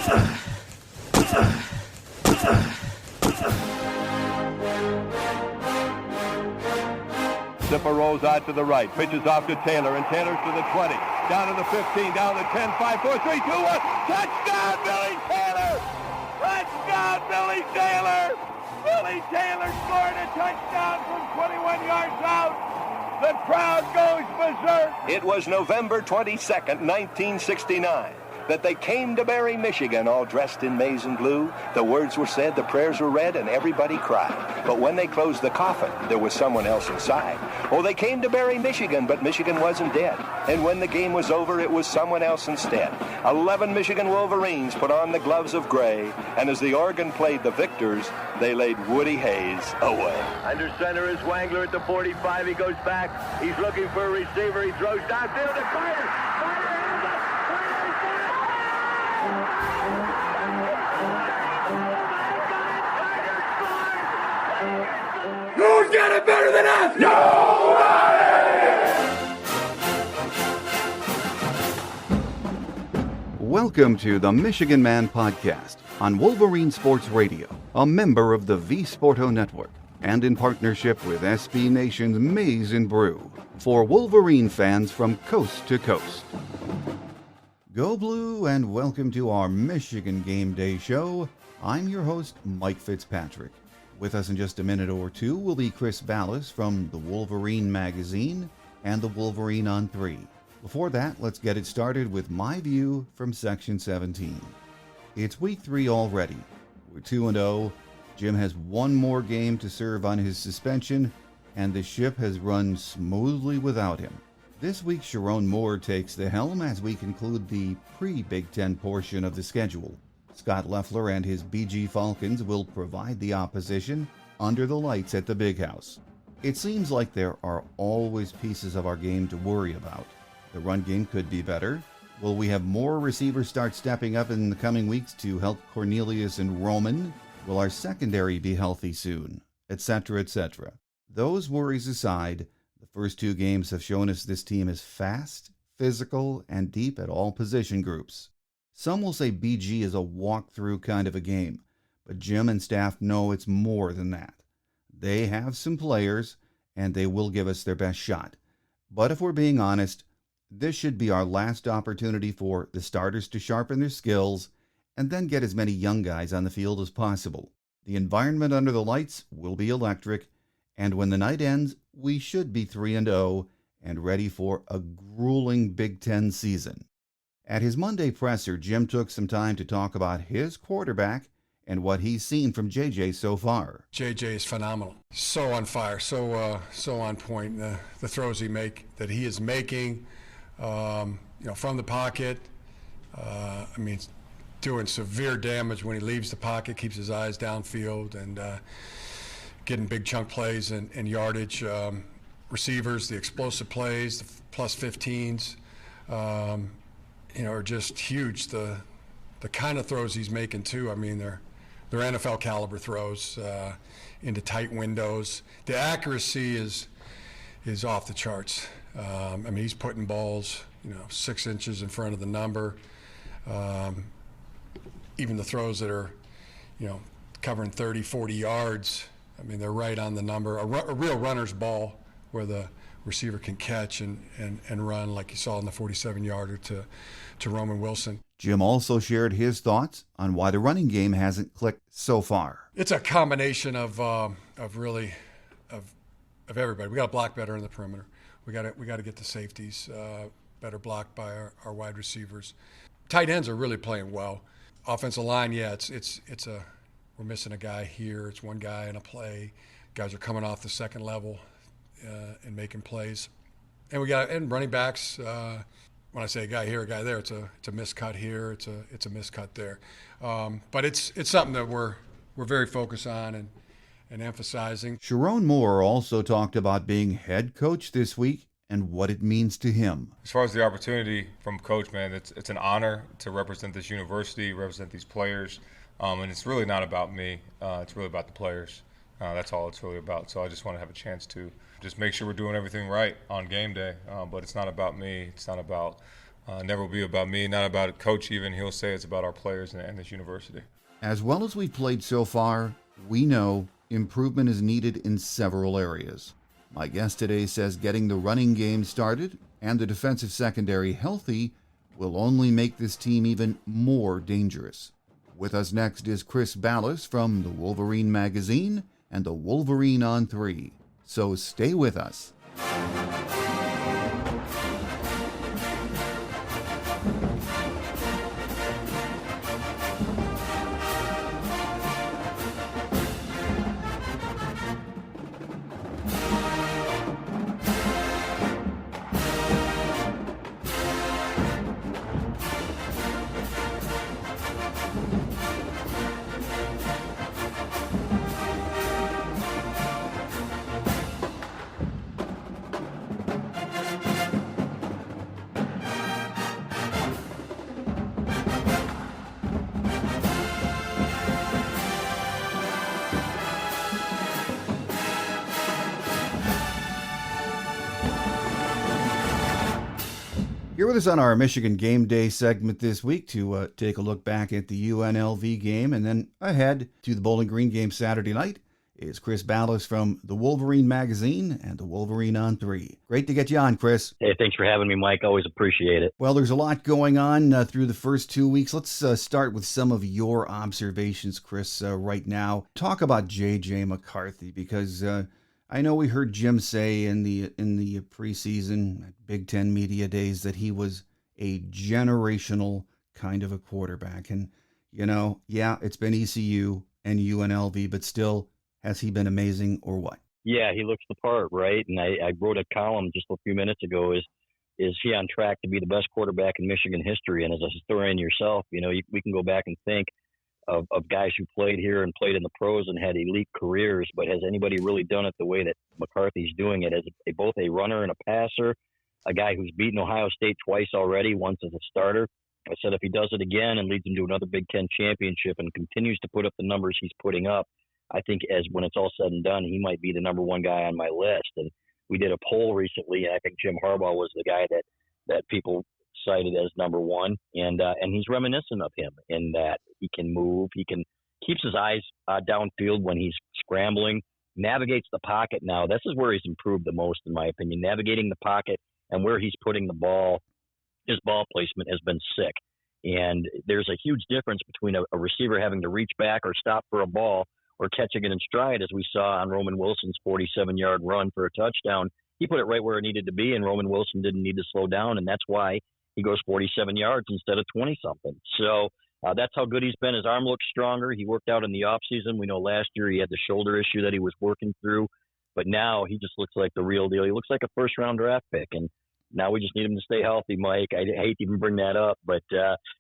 Zipper rolls out to the right, pitches off to Taylor, and Taylor's to the 20, down to the 15, down to the 10, 5, 4, 3, 2, 1. Touchdown, Billy Taylor! Touchdown, Billy Taylor! Billy Taylor scored a touchdown from 21 yards out. The crowd goes berserk. It was November 22nd, 1969. That they came to Barry, Michigan, all dressed in maize and blue. The words were said, the prayers were read, and everybody cried. But when they closed the coffin, there was someone else inside. Oh, they came to Barry, Michigan, but Michigan wasn't dead. And when the game was over, it was someone else instead. 11 Michigan Wolverines put on the gloves of gray, and as the organ played the victors, they laid Woody Hayes away. Under center is Wangler at the 45. He goes back. He's looking for a receiver. He throws downfield to Carter. Who's got it better than us? Nobody! Welcome to the Michigan Man Podcast on Wolverine Sports Radio, a member of the V Sporto Network, and in partnership with SB Nation's Maize and Brew, for Wolverine fans from coast to coast. Go Blue, and welcome to our Michigan Game Day show. I'm your host, Mike Fitzpatrick. With us in just a minute or two will be Chris Balas from the Wolverine magazine and the Wolverine on 3. Before that, let's get it started with my view from Section 17. It's week 3 already. We're 2-0. Jim has one more game to serve on his suspension, and the ship has run smoothly without him. This week, Sharon Moore takes the helm as we conclude the pre-Big Ten portion of the schedule. Scott Loeffler and his BG Falcons will provide the opposition under the lights at the Big House. It seems like there are always pieces of our game to worry about. The run game could be better. Will we have more receivers start stepping up in the coming weeks to help Cornelius and Roman? Will our secondary be healthy soon? Etc., etc. Those worries aside, the first 2 games have shown us this team is fast, physical, and deep at all position groups. Some will say BG is a walk-through kind of a game, but Jim and staff know it's more than that. They have some players, and they will give us their best shot. But if we're being honest, this should be our last opportunity for the starters to sharpen their skills and then get as many young guys on the field as possible. The environment under the lights will be electric, and when the night ends, we should be 3-0 and ready for a grueling Big Ten season. At his Monday presser, Jim took some time to talk about his quarterback and what he's seen from JJ so far. JJ is phenomenal. So on fire, so on point. The throws that he is making, from the pocket. Doing severe damage when he leaves the pocket, keeps his eyes downfield, and getting big chunk plays and yardage. Receivers, the explosive plays, the plus 15s. Are just huge. The kind of throws he's making too. They're NFL caliber throws into tight windows. The accuracy is off the charts. He's putting balls 6 inches in front of the number. Even the throws that are covering 30, 40 yards. They're right on the number. A real runner's ball where the receiver can catch and run, like you saw in the 47-yarder to Roman Wilson. Jim also shared his thoughts on why the running game hasn't clicked so far. It's a combination of everybody. We got to block better in the perimeter. We got to get the safeties better blocked by our wide receivers. Tight ends are really playing well. Offensive line, we're missing a guy here. It's one guy in a play. Guys are coming off the second level and making plays. And running backs. When I say a guy here, a guy there, it's a miscut here, it's a miscut there. But it's something that we're very focused on and emphasizing. Sharon Moore also talked about being head coach this week and what it means to him. As far as the opportunity from coach, man, it's an honor to represent this university, represent these players, and it's really not about me. It's really about the players. That's all it's really about. So I just want to have a chance to just make sure we're doing everything right on game day. But it's not about me. It's not about Never will be about me, not about a coach even. He'll say it's about our players and this university. As well as we've played so far, we know improvement is needed in several areas. My guest today says getting the running game started and the defensive secondary healthy will only make this team even more dangerous. With us next is Chris Balas from the Wolverine magazine and the Wolverine on 3. So stay with us. Here with us on our Michigan Game Day segment this week to take a look back at the UNLV game and then ahead to the Bowling Green game Saturday night is Chris Balas from the Wolverine magazine and the Wolverine on 3. Great to get you on, Chris. Hey, thanks for having me, Mike. Always appreciate it. Well, there's a lot going on through the first 2 weeks. Let's start with some of your observations, Chris, right now. Talk about J.J. McCarthy because I know we heard Jim say in the preseason Big Ten media days that he was a generational kind of a quarterback. And, yeah, it's been ECU and UNLV, but still, has he been amazing or what? Yeah, he looks the part, right? And I wrote a column just a few minutes ago, is he on track to be the best quarterback in Michigan history? And as a historian yourself, we can go back and think of guys who played here and played in the pros and had elite careers, but has anybody really done it the way that McCarthy's doing it as both a runner and a passer, a guy who's beaten Ohio State twice already, once as a starter? I said if he does it again and leads them to another Big Ten championship and continues to put up the numbers he's putting up, I think when it's all said and done, he might be the number one guy on my list. And we did a poll recently, and I think Jim Harbaugh was the guy that people cited as number one, and he's reminiscent of him in that he can move, keeps his eyes downfield when he's scrambling, navigates the pocket. Now this is where he's improved the most, in my opinion, navigating the pocket and where he's putting the ball. His ball placement has been sick, and there's a huge difference between a receiver having to reach back or stop for a ball or catching it in stride, as we saw on Roman Wilson's 47-yard run for a touchdown. He put it right where it needed to be, and Roman Wilson didn't need to slow down, and that's why he goes 47 yards instead of 20-something. So that's how good he's been. His arm looks stronger. He worked out in the offseason. We know last year he had the shoulder issue that he was working through, but now he just looks like the real deal. He looks like a first-round draft pick, and now we just need him to stay healthy, Mike. I hate to even bring that up, but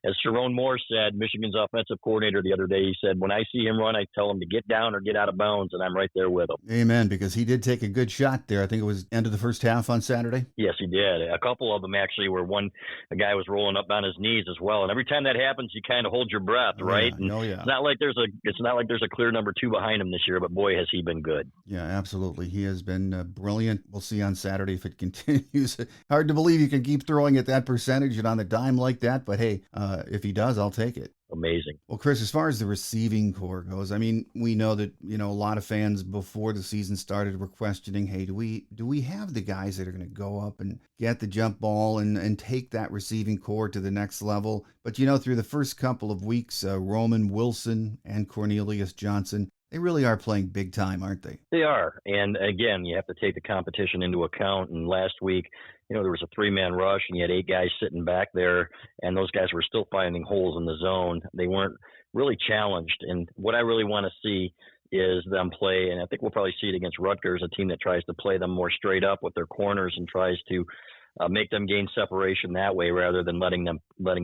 as Sharon Moore said, Michigan's offensive coordinator the other day, he said, when I see him run, I tell him to get down or get out of bounds, and I'm right there with him. Amen, because he did take a good shot there. I think it was end of the first half on Saturday. Yes, he did. A couple of them actually were a guy was rolling up on his knees as well, and every time that happens, you kind of hold your breath, right? Yeah. Yeah. It's not like there's a clear number two behind him this year, but boy, has he been good. Yeah, absolutely. He has been brilliant. We'll see on Saturday if it continues. Hard to believe you can keep throwing at that percentage and on the dime like that, but hey, if he does, I'll take it. Amazing. Well, Chris, as far as the receiving core goes, I mean, we know that, a lot of fans before the season started were questioning, hey, do we have the guys that are going to go up and get the jump ball and take that receiving core to the next level? But, through the first couple of weeks, Roman Wilson and Cornelius Johnson, they really are playing big time, aren't they? They are. And again, you have to take the competition into account. And last week, there was a 3-man rush and you had 8 guys sitting back there, and those guys were still finding holes in the zone. They weren't really challenged. And what I really want to see is them play, and I think we'll probably see it against Rutgers, a team that tries to play them more straight up with their corners and tries to make them gain separation that way rather than letting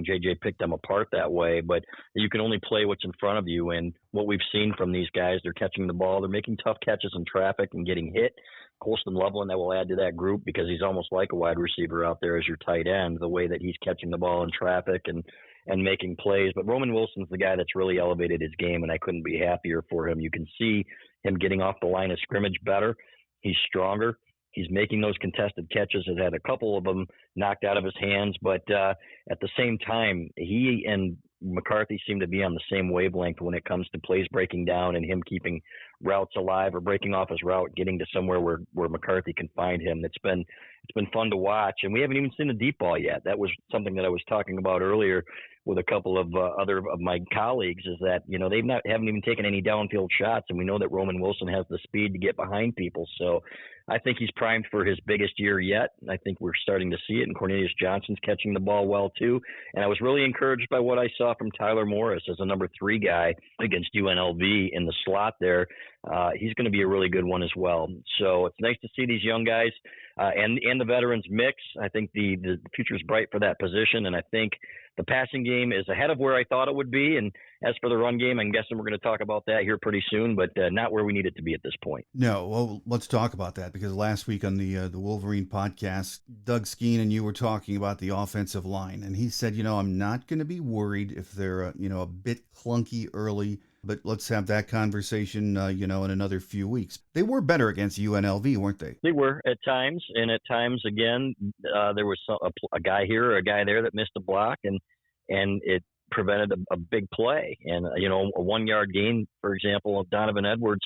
JJ pick them apart that way. But you can only play what's in front of you. And what we've seen from these guys, they're catching the ball. They're making tough catches in traffic and getting hit. Colston Loveland, that will add to that group because he's almost like a wide receiver out there as your tight end, the way that he's catching the ball in traffic and making plays. But Roman Wilson's the guy that's really elevated his game, and I couldn't be happier for him. You can see him getting off the line of scrimmage better. He's stronger. He's making those contested catches. Has had a couple of them knocked out of his hands, but at the same time, he and McCarthy seem to be on the same wavelength when it comes to plays breaking down and him keeping routes alive or breaking off his route, getting to somewhere where McCarthy can find him. It's been fun to watch, and we haven't even seen the deep ball yet. That was something that I was talking about earlier with a couple of other of my colleagues, is that haven't even taken any downfield shots, and we know that Roman Wilson has the speed to get behind people. So I think he's primed for his biggest year yet. I think we're starting to see it, and Cornelius Johnson's catching the ball well too. And I was really encouraged by what I saw from Tyler Morris as a number 3 guy against UNLV in the slot there. He's going to be a really good one as well. So it's nice to see these young guys and the veterans mix. I think the future is bright for that position, and I think the passing game is ahead of where I thought it would be. And as for the run game, I'm guessing we're going to talk about that here pretty soon, but not where we need it to be at this point. No, well, let's talk about that, because last week on the Wolverine podcast, Doug Skeen and you were talking about the offensive line, and he said, I'm not going to be worried if they're a bit clunky early, but let's have that conversation, in another few weeks. They were better against UNLV, weren't they? They were at times, and at times, again, there was a guy here or a guy there that missed a block, and it prevented a big play. And, a 1-yard gain, for example, of Donovan Edwards,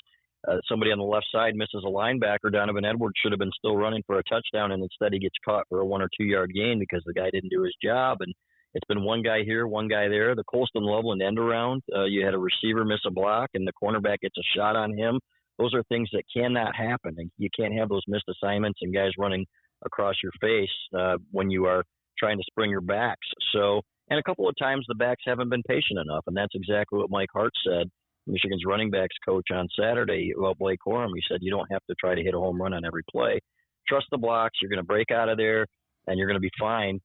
somebody on the left side misses a linebacker. Donovan Edwards should have been still running for a touchdown, and instead he gets caught for a 1 or 2 yard gain because the guy didn't do his job. And it's been one guy here, one guy there. The Colston Loveland end around, you had a receiver miss a block, and the cornerback gets a shot on him. Those are things that cannot happen. And you can't have those missed assignments and guys running across your face when you are trying to spring your backs. So, and a couple of times the backs haven't been patient enough, and that's exactly what Mike Hart said, Michigan's running backs coach, on Saturday about Blake Corum. He said, you don't have to try to hit a home run on every play. Trust the blocks. You're going to break out of there, and you're going to be fine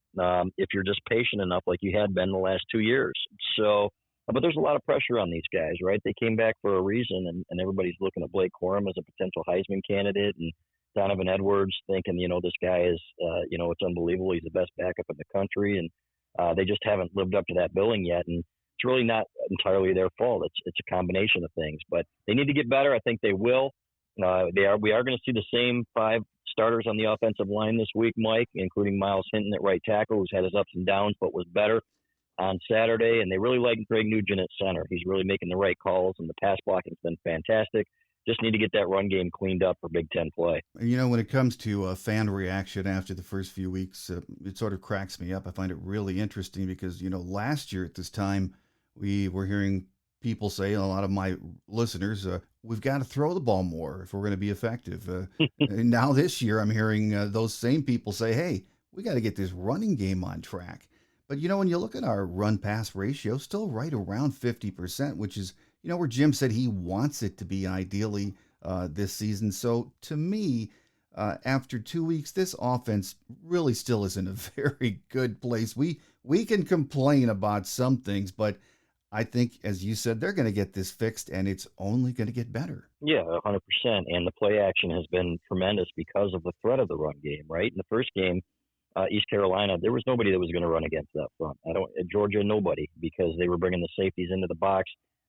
if you're just patient enough like you had been the last 2 years. So, but there's a lot of pressure on these guys, right? They came back for a reason, and everybody's looking at Blake Corum as a potential Heisman candidate, and Donovan Edwards thinking, this guy is, it's unbelievable. He's the best backup in the country, and they just haven't lived up to that billing yet. And it's really not entirely their fault. It's a combination of things, but they need to get better. I think they will. We are going to see the same 5 starters on the offensive line this week, Mike, including Miles Hinton at right tackle, who's had his ups and downs, but was better on Saturday. And they really like Greg Nugent at center. He's really making the right calls, and the pass blocking's been fantastic. Just need to get that run game cleaned up for Big Ten play. When it comes to fan reaction after the first few weeks, it sort of cracks me up. I find it really interesting because, last year at this time, we were hearing people say, a lot of my listeners, we've got to throw the ball more if we're going to be effective. And now this year, I'm hearing those same people say, hey, we got to get this running game on track. But, when you look at our run-pass ratio, still right around 50%, which is, where Jim said he wants it to be ideally this season. So to me, after 2 weeks, this offense really still is in a very good place. We can complain about some things, but I think, as you said, they're going to get this fixed, and it's only going to get better. Yeah, 100%. And the play action has been tremendous because of the threat of the run game, right? In the first game, East Carolina, there was nobody that was going to run against that front. Georgia, nobody, because they were bringing the safeties into the box.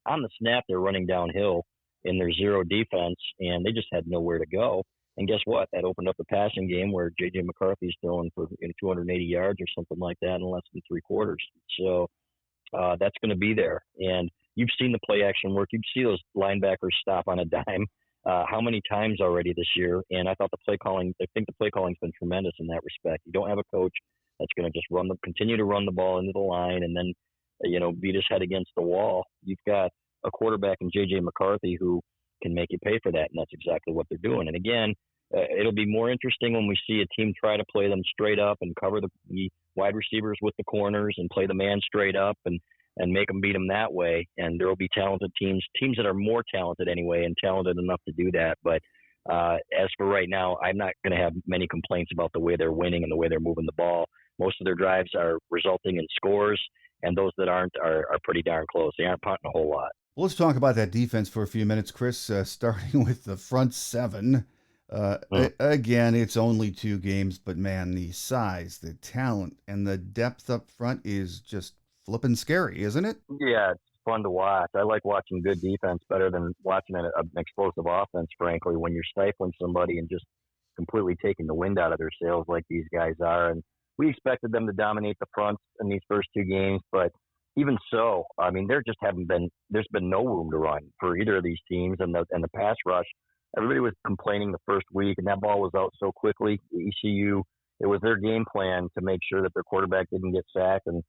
On the snap, they're running downhill in their zero defense, and they just had nowhere to go. And guess what? That opened up the passing game where J.J. McCarthy's throwing for 280 yards or something like that in less than 3 quarters. So that's going to be there. And you've seen the play action work. You see those linebackers stop on a dime how many times already this year. And I think the play calling's been tremendous in that respect. You don't have a coach that's going to just continue to run the ball into the line and then, beat his head against the wall. You've got a quarterback in J.J. McCarthy who can make you pay for that. And that's exactly what they're doing. And again, it'll be more interesting when we see a team try to play them straight up and cover the wide receivers with the corners and play the man straight up and make them beat them that way. And there will be talented teams that are more talented anyway and talented enough to do that. But as for right now, I'm not going to have many complaints about the way they're winning and the way they're moving the ball. Most of their drives are resulting in scores, and those that aren't are pretty darn close. They aren't punting a whole lot. Well, let's talk about that defense for a few minutes, Chris, starting with the front 7. Again, it's only 2 games, but man, the size, the talent, and the depth up front is just flipping scary, isn't it? Yeah, it's fun to watch. I like watching good defense better than watching an explosive offense, frankly, when you're stifling somebody and just completely taking the wind out of their sails like these guys are. And we expected them to dominate the fronts in these first two games, but even so, I mean, there's been no room to run for either of these teams, and the pass rush. Everybody was complaining the first week, and that ball was out so quickly. ECU, it was their game plan to make sure that their quarterback didn't get sacked, and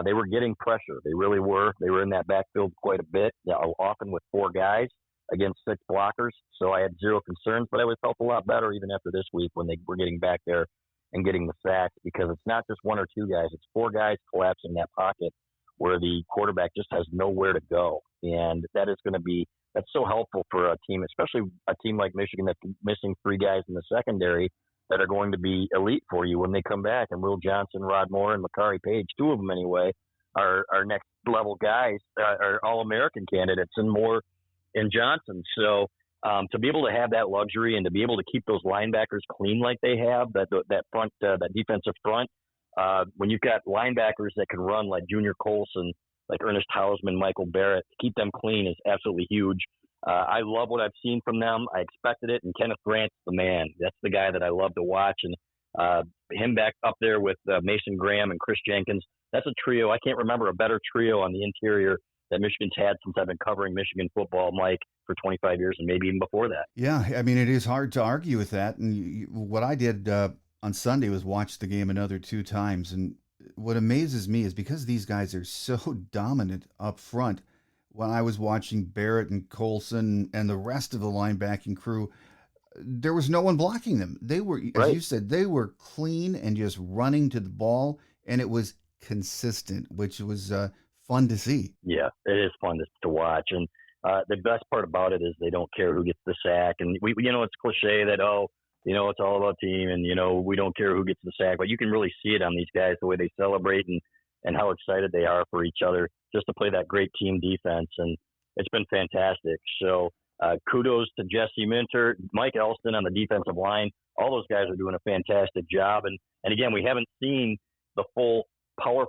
they were getting pressure. They really were. They were in that backfield quite a bit, often with 4 guys against 6 blockers. So I had zero concerns, but I felt a lot better even after this week when they were getting back there and getting the sacks, because it's not just 1 or 2 guys. It's 4 guys collapsing that pocket where the quarterback just has nowhere to go. And that's so helpful for a team, especially a team like Michigan that's missing 3 guys in the secondary that are going to be elite for you when they come back. And Will Johnson, Rod Moore, and Makari Page, 2 of them anyway, are next level guys, are All-American candidates, and Moore and Johnson. So to be able to have that luxury and to be able to keep those linebackers clean like they have, that defensive front, when you've got linebackers that can run like Junior Colson, like Ernest Hausman, Michael Barrett, to keep them clean is absolutely huge. I love what I've seen from them. I expected it, and Kenneth Grant's the man. That's the guy that I love to watch, and him back up there with Mason Graham and Chris Jenkins, that's a trio. I can't remember a better trio on the interior that Michigan's had since I've been covering Michigan football, Mike, for 25 years, and maybe even before that. Yeah, I mean, it is hard to argue with that. And what I did on Sunday was watch the game another 2 times. And what amazes me is because these guys are so dominant up front, when I was watching Barrett and Colson and the rest of the linebacking crew, there was no one blocking them. They were, as you said, they were clean and just running to the ball, and it was consistent, which was fun to see. Yeah, it is fun to watch. And the best part about it is they don't care who gets the sack. And we it's cliche that, it's all about team, and, we don't care who gets the sack. But you can really see it on these guys, the way they celebrate and how excited they are for each other just to play that great team defense. And it's been fantastic. So kudos to Jesse Minter, Mike Elston on the defensive line. All those guys are doing a fantastic job. And again, we haven't seen the full power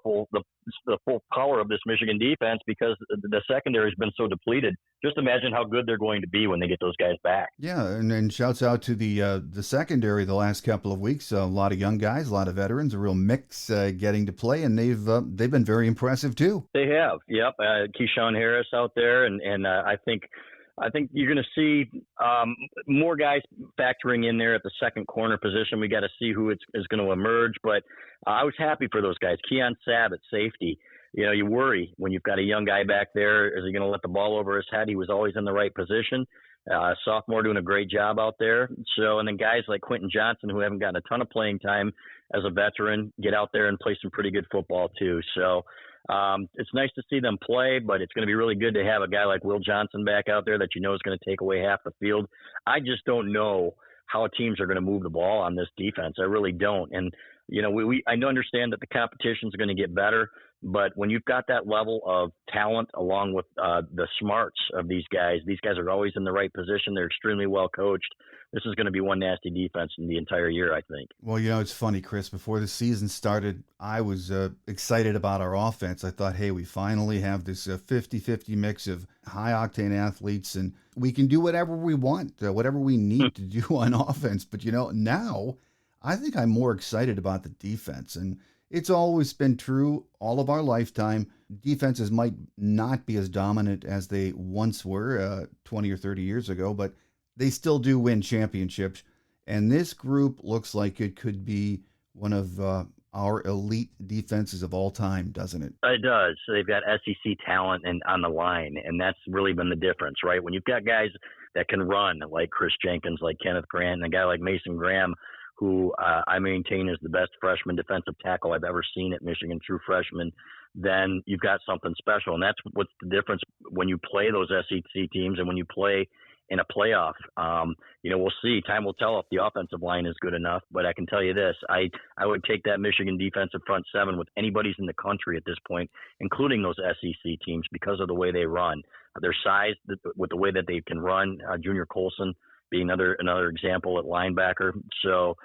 of this Michigan defense because the secondary has been so depleted. Just imagine how good they're going to be when they get those guys back. Yeah, and shouts out to the secondary the last couple of weeks. A lot of young guys, a lot of veterans, a real mix getting to play, and they've been very impressive too. They have, yep. Keyshawn Harris out there, and I think you're going to see more guys factoring in there at the second corner position. We got to see who is going to emerge, but I was happy for those guys. Keon Sabb at safety. You worry when you've got a young guy back there. Is he going to let the ball over his head? He was always in the right position. Sophomore doing a great job out there. So, and then guys like Quentin Johnson, who haven't gotten a ton of playing time as a veteran, get out there and play some pretty good football too. So it's nice to see them play, but it's going to be really good to have a guy like Will Johnson back out there that is going to take away half the field. I just don't know how teams are going to move the ball on this defense. I really don't. And, I understand that the competition is going to get better, but when you've got that level of talent along with the smarts of these guys are always in the right position. They're extremely well coached. This is going to be one nasty defense in the entire year, I think. Well, it's funny, Chris. Before the season started, I was excited about our offense. I thought, hey, we finally have this 50-50 mix of high-octane athletes, and we can do whatever we want, whatever we need to do on offense. But, now I think I'm more excited about the defense. And it's always been true all of our lifetime. Defenses might not be as dominant as they once were 20 or 30 years ago, but they still do win championships. And this group looks like it could be one of our elite defenses of all time, doesn't it? It does. So they've got SEC talent on the line, and that's really been the difference, right? When you've got guys that can run, like Chris Jenkins, like Kenneth Grant, and a guy like Mason Graham, who I maintain is the best freshman defensive tackle I've ever seen at Michigan, true freshman, then you've got something special. And that's what's the difference when you play those SEC teams and when you play in a playoff. We'll see. Time will tell if the offensive line is good enough. But I can tell you this, I would take that Michigan defensive front seven with anybody's in the country at this point, including those SEC teams, because of the way they run. Their size, with the way that they can run, Junior Colson being another example at linebacker. So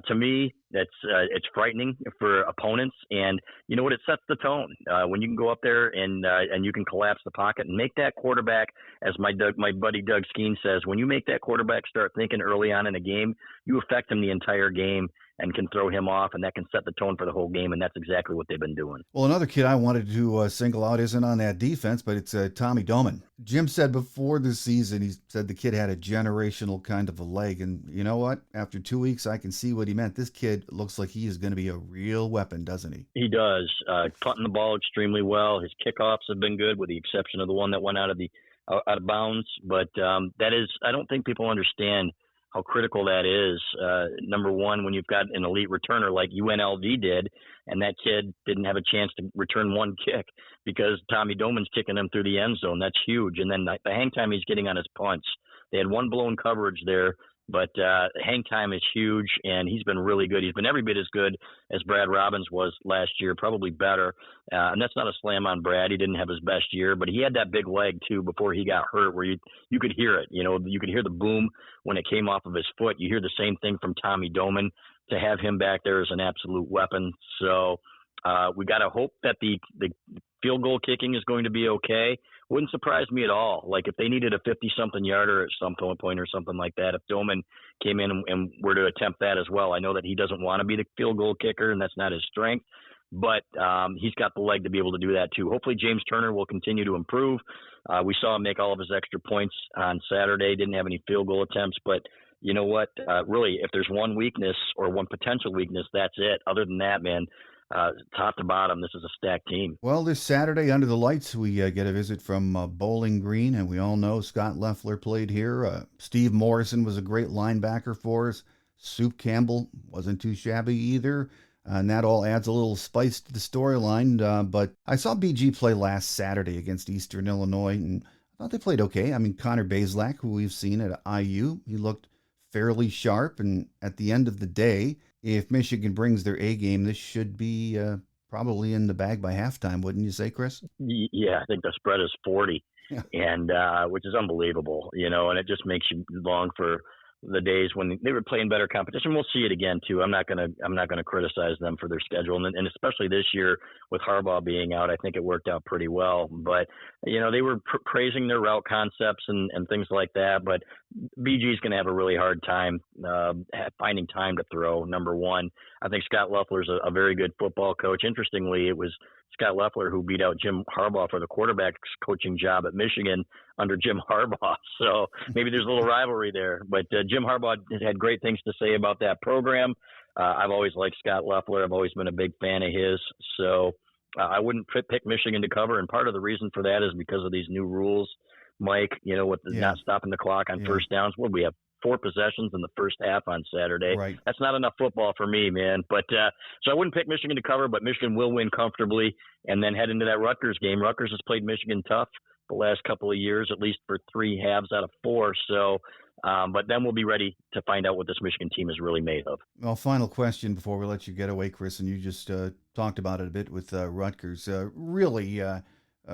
To me, it's frightening for opponents, and you know what? It sets the tone when you can go up there and you can collapse the pocket and make that quarterback, as my buddy Doug Skeen says, when you make that quarterback start thinking early on in a game, you affect him the entire game and can throw him off, and that can set the tone for the whole game, and that's exactly what they've been doing. Well, another kid I wanted to single out isn't on that defense, but it's Tommy Doman. Jim said before the season, he said the kid had a generational kind of a leg, and you know what? After 2 weeks, I can see what he meant. This kid looks like he is going to be a real weapon, doesn't he? He does. Punting the ball extremely well. His kickoffs have been good, with the exception of the one that went out of bounds. But that is, I don't think people understand how critical that is. Number one, when you've got an elite returner like UNLV did, and that kid didn't have a chance to return one kick because Tommy Doman's kicking him through the end zone. That's huge. And then the hang time he's getting on his punts. They had one blown coverage there, but hang time is huge, and he's been really good. He's been every bit as good as Brad Robbins was last year, probably better. And that's not a slam on Brad. He didn't have his best year, but he had that big leg, too, before he got hurt, where you could hear it. You know, you could hear the boom when it came off of his foot. You hear the same thing from Tommy Doman. To have him back there is an absolute weapon. So we got to hope that the field goal kicking is going to be okay. Wouldn't surprise me at all. Like if they needed a 50-something yarder at some point or something like that, if Doman came in and were to attempt that as well. I know that he doesn't want to be the field goal kicker, and that's not his strength, but he's got the leg to be able to do that too. Hopefully James Turner will continue to improve. We saw him make all of his extra points on Saturday, didn't have any field goal attempts, but you know what? Really, if there's one weakness or one potential weakness, that's it. Other than that, man, top to bottom, this is a stacked team. Well, this Saturday under the lights, we get a visit from Bowling Green, and we all know Scott Loeffler played here. Steve Morrison was a great linebacker for us. Soup Campbell wasn't too shabby either. And that all adds a little spice to the storyline. But I saw BG play last Saturday against Eastern Illinois, and I thought they played okay. I mean, Connor Bazelak, who we've seen at IU, he looked fairly sharp. And at the end of the day, if Michigan brings their A game, this should be probably in the bag by halftime, wouldn't you say, Chris? Yeah, I think the spread is 40, yeah. And which is unbelievable, you know, and it just makes you long for the days when they were playing better competition. We'll see it again too. I'm not gonna criticize them for their schedule, and especially this year with Harbaugh being out, I think it worked out pretty well. But you know, they were praising their route concepts and things like that. But BG's going to have a really hard time finding time to throw. Number one, I think Scott Loeffler's a very good football coach. Interestingly, it was Scott Loeffler who beat out Jim Harbaugh for the quarterback's coaching job at Michigan under Jim Harbaugh. So maybe there's a little rivalry there. But Jim Harbaugh had great things to say about that program. I've always liked Scott Loeffler. I've always been a big fan of his. So I wouldn't pick Michigan to cover. And part of the reason for that is because of these new rules, Mike, you know, with not stopping the clock on first downs. What we have 4 possessions in the first half on Saturday. Right. That's not enough football for me, man. But so I wouldn't pick Michigan to cover, but Michigan will win comfortably and then head into that Rutgers game. Rutgers has played Michigan tough the last couple of years, at least for 3 halves out of 4. So, but then we'll be ready to find out what this Michigan team is really made of. Well, final question before we let you get away, Chris, and you just talked about it a bit with Rutgers.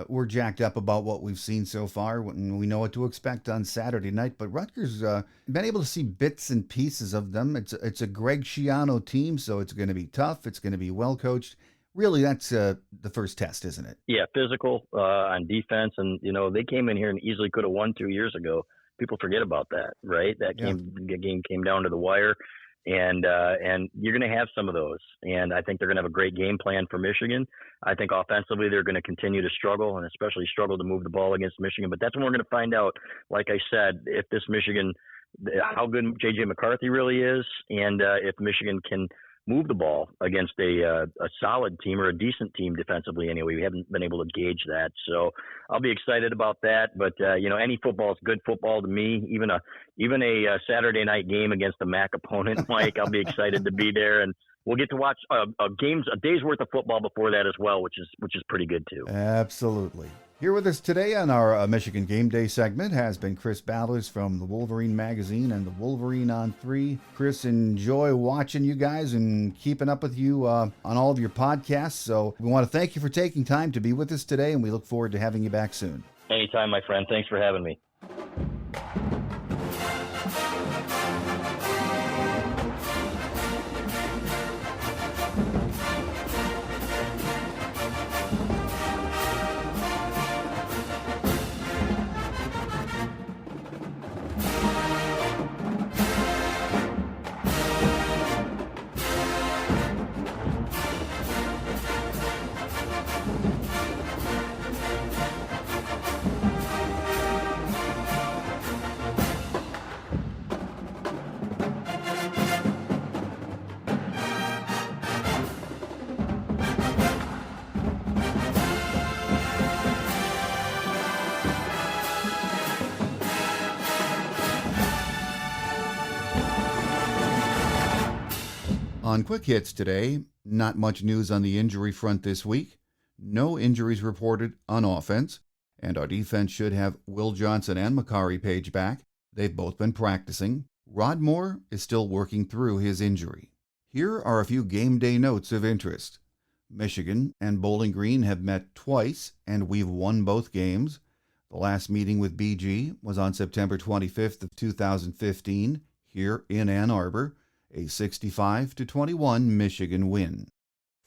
We're jacked up about what we've seen so far, and we know what to expect on Saturday night. But Rutgers, been able to see bits and pieces of them. It's a Greg Schiano team, so it's going to be tough. It's going to be well coached. Really, that's the first test, isn't it? Yeah, physical on defense, and you know they came in here and easily could have won 2 years ago. People forget about that, right? That game came down to the wire. And you're going to have some of those. And I think they're going to have a great game plan for Michigan. I think offensively they're going to continue to struggle and especially struggle to move the ball against Michigan. But that's when we're going to find out, like I said, if this Michigan, how good J.J. McCarthy really is, and if Michigan can move the ball against a solid team or a decent team defensively anyway. We haven't been able to gauge that. So I'll be excited about that. But, you know, any football is good football to me. Even a Saturday night game against a MAC opponent, Mike, I'll be excited to be there. And we'll get to watch a day's worth of football before that as well, which is pretty good too. Absolutely. Here with us today on our Michigan Game Day segment has been Chris Balas from the Wolverine magazine and the Wolverine on 3. Chris, enjoy watching you guys and keeping up with you on all of your podcasts. So we want to thank you for taking time to be with us today, and we look forward to having you back soon. Anytime, my friend. Thanks for having me. On Quick Hits today, not much news on the injury front this week. No injuries reported on offense, and our defense should have Will Johnson and Makari Page back. They've both been practicing. Rod Moore is still working through his injury. Here are a few game day notes of interest. Michigan and Bowling Green have met twice, and we've won both games. The last meeting with BG was on September 25th of 2015 here in Ann Arbor, a 65-21 Michigan win.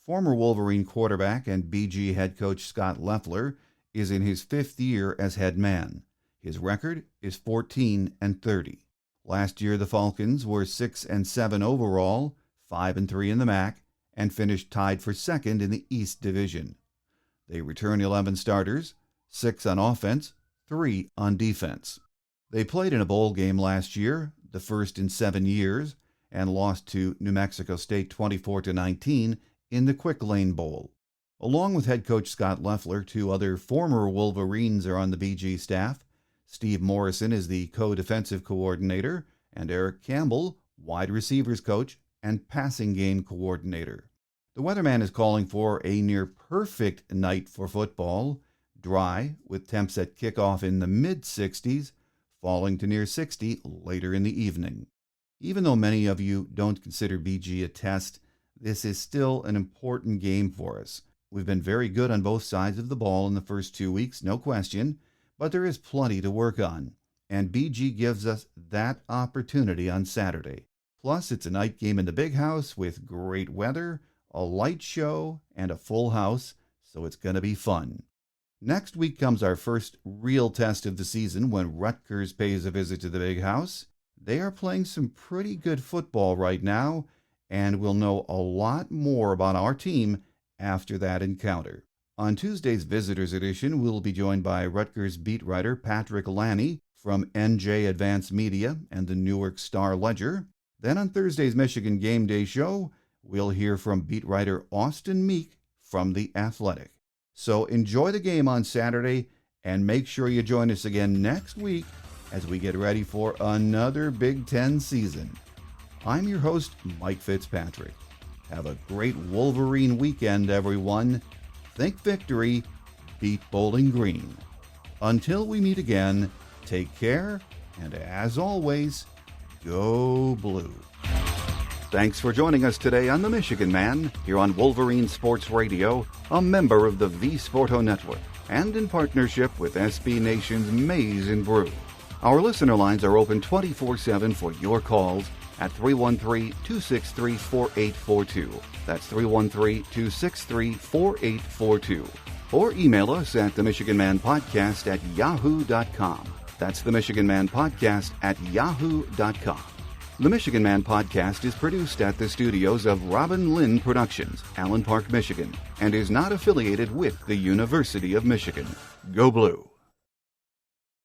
Former Wolverine quarterback and BG head coach Scott Loeffler is in his 5th year as head man. His record is 14-30. Last year the Falcons were 6-7 overall, 5-3 in the MAC, and finished tied for second in the East Division. They return 11 starters, 6 on offense, 3 on defense. They played in a bowl game last year, the first in 7 years, and lost to New Mexico State 24-19 in the Quick Lane Bowl. Along with head coach Scott Loeffler, 2 other former Wolverines are on the BG staff. Steve Morrison is the co-defensive coordinator, and Eric Campbell, wide receivers coach and passing game coordinator. The weatherman is calling for a near-perfect night for football, dry, with temps at kickoff in the mid-60s, falling to near 60 later in the evening. Even though many of you don't consider BG a test, this is still an important game for us. We've been very good on both sides of the ball in the first 2 weeks, no question, but there is plenty to work on, and BG gives us that opportunity on Saturday. Plus, it's a night game in the Big House with great weather, a light show, and a full house, so it's going to be fun. Next week comes our first real test of the season when Rutgers pays a visit to the Big House. They are playing some pretty good football right now, and we'll know a lot more about our team after that encounter. On Tuesday's Visitors Edition, we'll be joined by Rutgers beat writer Patrick Lanny from NJ Advanced Media and the Newark Star-Ledger. Then on Thursday's Michigan Game Day Show, we'll hear from beat writer Austin Meek from The Athletic. So enjoy the game on Saturday, and make sure you join us again next week as we get ready for another Big Ten season. I'm your host, Mike Fitzpatrick. Have a great Wolverine weekend, everyone. Think victory, beat Bowling Green. Until we meet again, take care, and as always, go blue. Thanks for joining us today on The Michigan Man, here on Wolverine Sports Radio, a member of the V Sporto Network, and in partnership with SB Nation's Maize and Brew. Our listener lines are open 24/7 for your calls at 313-263-4842. That's 313-263-4842. Or email us at themichiganmanpodcast@yahoo.com. That's themichiganmanpodcast@yahoo.com. The Michigan Man Podcast is produced at the studios of Robin Lynn Productions, Allen Park, Michigan, and is not affiliated with the University of Michigan. Go Blue!